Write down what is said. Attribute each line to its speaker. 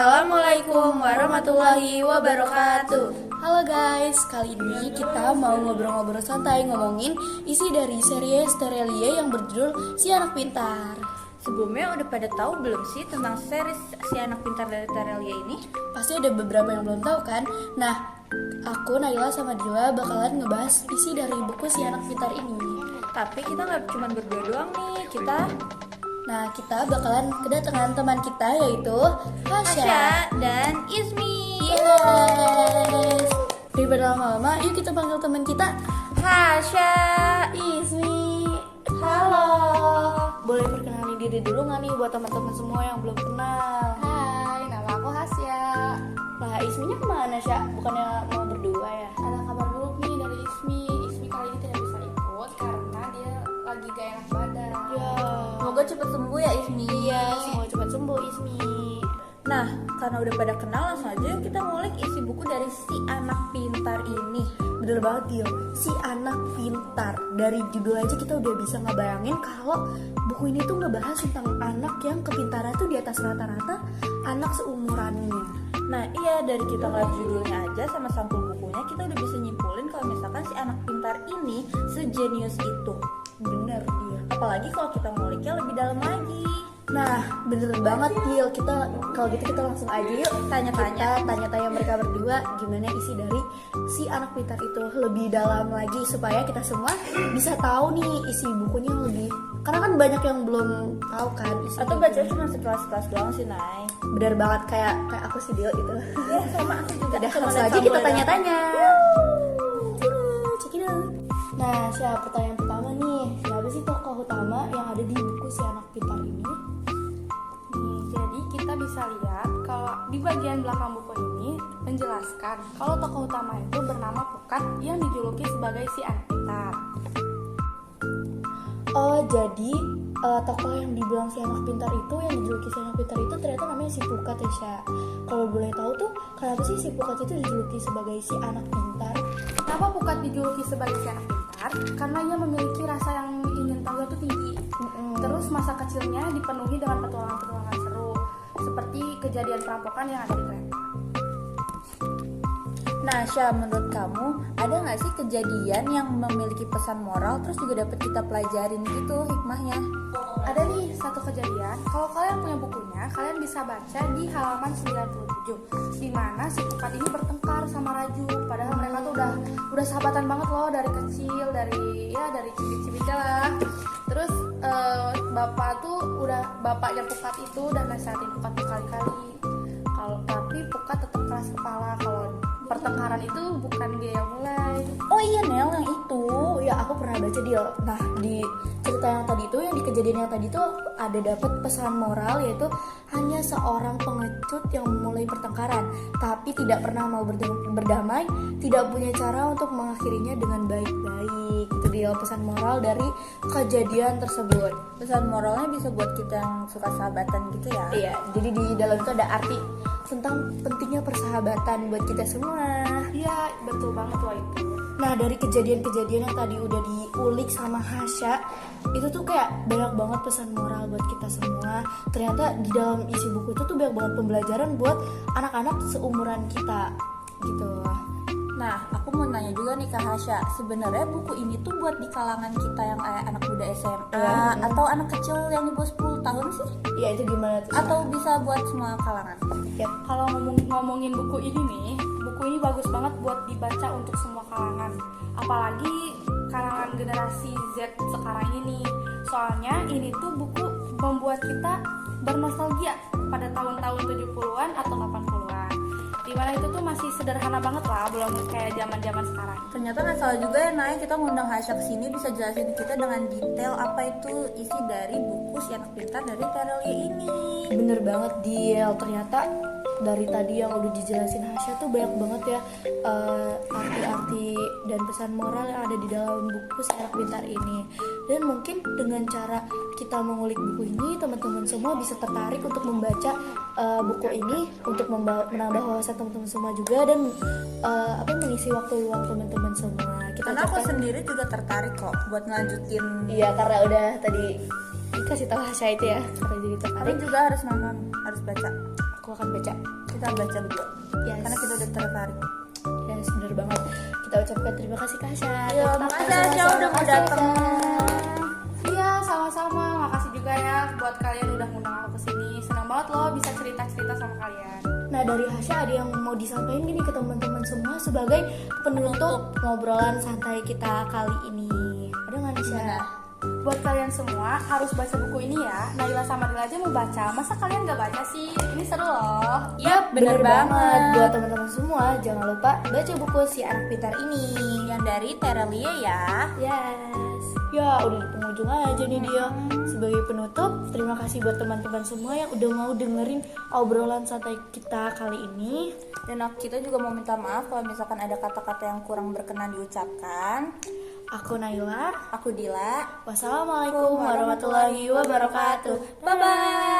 Speaker 1: Assalamualaikum warahmatullahi wabarakatuh.
Speaker 2: Halo guys, kali ini kita mau ngobrol-ngobrol santai ngomongin isi dari series Terelie yang berjudul Si Anak Pintar.
Speaker 1: Sebelumnya udah pada tahu belum sih tentang series Si Anak Pintar dari Terelie ini?
Speaker 2: Pasti ada beberapa yang belum tahu kan? Nah, aku Naila sama Dila bakalan ngebahas isi dari buku Si Anak Pintar ini.
Speaker 1: Tapi kita nggak cuma berdua doang nih,
Speaker 2: kita bakalan kedatangan teman kita yaitu Hasya
Speaker 1: dan Ismi.
Speaker 2: Yes. Daripada lama-lama, yuk kita panggil teman kita.
Speaker 1: Hasya,
Speaker 2: Ismi.
Speaker 1: halo.
Speaker 2: Boleh perkenalin diri dulu nggak nih buat teman-teman semua yang belum kenal?
Speaker 3: Hai, nama aku Hasya.
Speaker 2: Lah, Isminya kemana, Sya? Bukannya mau berdua ya?
Speaker 3: Ada kabar buruk nih dari Ismi. Ismi kali ini tidak bisa ikut karena dia lagi gak enak badan.
Speaker 2: Ya.
Speaker 1: Semoga cepet sembuh ya Ismi.
Speaker 2: Iya, semoga cepat sembuh Ismi.
Speaker 1: Nah, karena udah pada kenal, langsung aja kita ngulik isi buku dari Si Anak Pintar ini.
Speaker 2: Bener banget, Dil. Si Anak Pintar. Dari judul aja kita udah bisa ngebayangin kalau buku ini tuh ngebahas tentang anak yang kepintaran tuh di atas rata-rata anak seumurannya.
Speaker 1: Nah iya, dari kita ngeliat judulnya aja sama sampul bukunya, kita udah bisa nyimpulin kalau misalkan si anak pintar ini sejenius itu.
Speaker 2: Bener, Dil.
Speaker 1: Apalagi kalau kita nguliknya lebih dalam lagi.
Speaker 2: Nah, bener banget, Dil. Kalau gitu kita langsung aja yuk tanya-tanya mereka berdua gimana isi dari Si Anak Pintar itu lebih dalam lagi supaya kita semua bisa tahu nih isi bukunya lebih. Karena kan banyak yang belum tahu kan isi.
Speaker 1: Atau
Speaker 2: bukunya.
Speaker 1: baca cuma sekelas-kelas doang sih, Nay.
Speaker 2: Bener banget kayak aku sih, Dil gitu.
Speaker 1: Ya sama aku juga.
Speaker 2: Udah,
Speaker 1: Cuma
Speaker 2: langsung
Speaker 1: liat
Speaker 2: aja kita
Speaker 1: sampulnya
Speaker 2: tanya-tanya. Check it out. Nah, siapa pertanyaan pertama nih? Siapa sih tokoh utama yang ada di buku Si Anak Pintar ini?
Speaker 3: Nih, jadi kita bisa lihat kalau di bagian belakang buku ini menjelaskan kalau tokoh utama itu bernama Pukat yang dijuluki sebagai si anak pintar.
Speaker 2: Oh, jadi tokoh yang dibilang Si Anak Pintar itu, yang dijuluki Si Anak Pintar itu ternyata namanya si Pukat ya, Sya. Kalau boleh tahu tuh, kenapa sih si Pukat itu dijuluki sebagai si anak pintar?
Speaker 3: Kenapa Pukat dijuluki sebagai si anak pintar? Karena ia memiliki rasa yang ingin tahu itu tinggi. Terus masa kecilnya dipenuhi dengan petualangan-petualangan seru, seperti kejadian perampokan yang ada di kereta.
Speaker 1: Nah, Syah, menurut kamu ada nggak sih kejadian yang memiliki pesan moral terus juga dapat kita pelajarin gitu hikmahnya?
Speaker 3: Ada nih satu kejadian, kalau kalian punya bukunya, kalian bisa baca di halaman 97, di mana si Pukat ini bertengkar sama Raju. Padahal mereka tuh udah sahabatan banget loh dari kecil, dari cibit-cibitnya lah. Terus bapaknya Pukat itu udah nasihatin Pukat berkali-kali. Tapi Pukat tetap keras kepala kalau pertengkaran itu bukan dia yang mulai.
Speaker 1: Oh iya, Nel, yang itu.
Speaker 2: Ya, aku pernah baca, Dil. Nah, di cerita yang tadi itu, yang di kejadian yang tadi tuh ada dapat pesan moral, yaitu hanya seorang pengecut yang memulai pertengkaran tapi tidak pernah mau berdamai, tidak punya cara untuk mengakhirinya dengan baik-baik. Itu dia pesan moral dari kejadian tersebut.
Speaker 1: Pesan moralnya bisa buat kita yang suka sahabatan gitu ya.
Speaker 2: Iya, jadi di dalam itu ada arti tentang pentingnya persahabatan buat kita semua.
Speaker 3: Iya, betul banget loh itu.
Speaker 2: Nah, dari kejadian-kejadian yang tadi udah diulik sama Hasya, itu tuh kayak banyak banget pesan moral buat kita semua. Ternyata di dalam isi buku itu tuh banyak banget pembelajaran buat anak-anak seumuran kita gitu.
Speaker 1: Nah, aku mau nanya juga nih ke Hasya, sebenarnya buku ini tuh buat di kalangan kita yang kayak anak muda SMA atau anak kecil yang di bawah 10 tahun sih?
Speaker 2: Ya, itu gimana tuh?
Speaker 1: Atau bisa buat semua kalangan?
Speaker 2: Ya.
Speaker 3: Kalau ngomongin buku ini nih, buku ini bagus banget buat dibaca untuk semua kalangan. Apalagi kalangan generasi Z sekarang ini. Soalnya ini tuh buku membuat kita bernostalgia pada tahun-tahun 70-an atau 80-an. Dimana itu tuh masih sederhana banget lah, belum kayak zaman-zaman sekarang.
Speaker 1: Ternyata nggak salah juga ya, Nay, kita ngundang Hasya kesini bisa jelasin kita dengan detail apa itu isi dari buku Si Anak Pintar dari Terelie ini.
Speaker 2: Bener banget, Dil. Ternyata dari tadi yang udah dijelasin Hasya tuh banyak banget ya arti-arti dan pesan moral yang ada di dalam buku Si Anak Pintar ini. Dan mungkin dengan cara kita mengulik buku ini, teman-teman semua bisa tertarik untuk membaca buku ini untuk menambah wawasan teman-teman semua juga, dan mengisi waktu luang teman-teman semua.
Speaker 1: Karena aku sendiri juga tertarik kok buat ngelanjutin.
Speaker 2: Iya, karena udah tadi dikasih tahu Hasya itu ya, karena jadi tertarik.
Speaker 1: Kalian juga harus nonton, harus baca.
Speaker 2: aku akan baca.
Speaker 1: Kita baca berdua.
Speaker 2: Yes.
Speaker 1: Karena kita udah tertarik.
Speaker 2: Yes, bener banget. Kita ucapkan terima kasih Kak Hasya.
Speaker 1: Iya, makasih Hasya udah mau datang.
Speaker 3: Iya, sama-sama. Makasih juga ya buat kalian udah ngundang aku kesini. Senang banget loh bisa cerita-cerita sama kalian.
Speaker 2: Nah, dari Hasya ada yang mau disampaikan gini ke teman-teman semua sebagai penutup ngobrolan santai kita kali ini. Ada nggak nih, Hasya?
Speaker 1: Benar.
Speaker 3: Buat kalian semua harus baca buku ini ya. Naila sama Dila aja mau baca. Masa kalian gak baca sih? Ini seru loh.
Speaker 1: Yap, bener banget.
Speaker 2: Buat teman-teman semua, jangan lupa baca buku Si Anak Pintar ini.
Speaker 1: Yang dari Terelie ya.
Speaker 2: Yes. Ya, udah di penghujung aja nih dia. Sebagai penutup, terima kasih buat teman-teman semua yang udah mau dengerin obrolan santai kita kali ini.
Speaker 1: Dan kita juga mau minta maaf kalau misalkan ada kata-kata yang kurang berkenan diucapkan.
Speaker 2: Aku Naila.
Speaker 1: Aku Dila.
Speaker 2: Wassalamualaikum warahmatullahi wabarakatuh.
Speaker 1: Bye-bye.